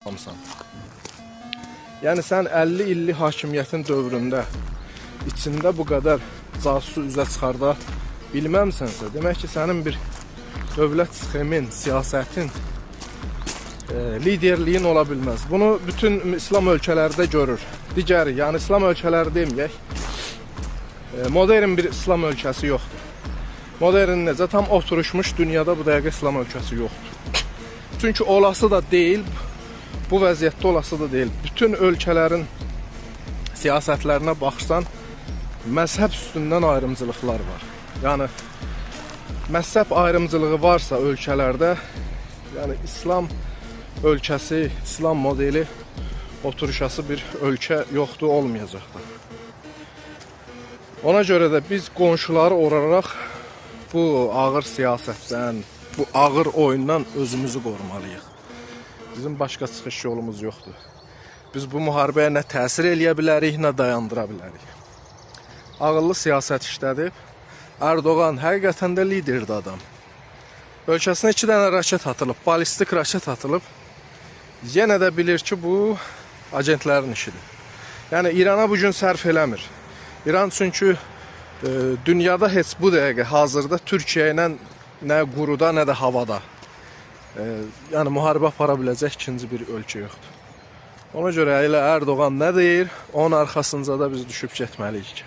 Almısan. Yəni sən 50 illik hakimiyyətin dövründə içində bu qədər casusu üzə çıxarda bilməmsənsə, demək ki, sənin bir dövlət sxemin, siyasətin, liderliyin ola bilməz. Bunu bütün İslam ölkələrdə görür. Digəri, yəni İslam ölkələri deməyək, modern bir İslam ölkəsi yoxdur. Modern necə? Tam oturuşmuş dünyada bu dəqiqə İslam ölkəsi yoxdur. Çünki olası da deyil, bu vəziyyətdə olası da deyil. Bütün ölkələrin siyasətlərinə baxsan, məzhəb üstündən ayrımcılıqlar var. Yəni, məzhəb ayrımcılığı varsa ölkələrdə, yəni İslam ölkəsi, İslam modeli oturuşası bir ölkə yoxdur, olmayacaqdır. Ona görə də biz qonşuları olaraq bu ağır siyasətdən, bu ağır oyundan özümüzü qorumalıyıq. Bizim başqa çıxış yolumuz yoxdur. Biz bu müharibəyə nə təsir eləyə bilərik, nə dayandıra bilərik. Ağıllı siyasət işlədib, Erdoğan həqiqətən də liderdir adam. Ölkəsinə 2 dənə raket atılıb, balistik raket atılıb. Yenə də bilir ki, bu agentlərin işidir. Yəni İrana bugün sərf eləmir. İran çünki dünyada heç bu dəqiqə hazırda Türkiyə ilə nə quruda, nə də havada. Yəni müharibə apara biləcək ikinci bir ölkə yoxdur. Ona görə elə Erdoğan nə deyir, onun arxasınca da biz düşüb getməliyik.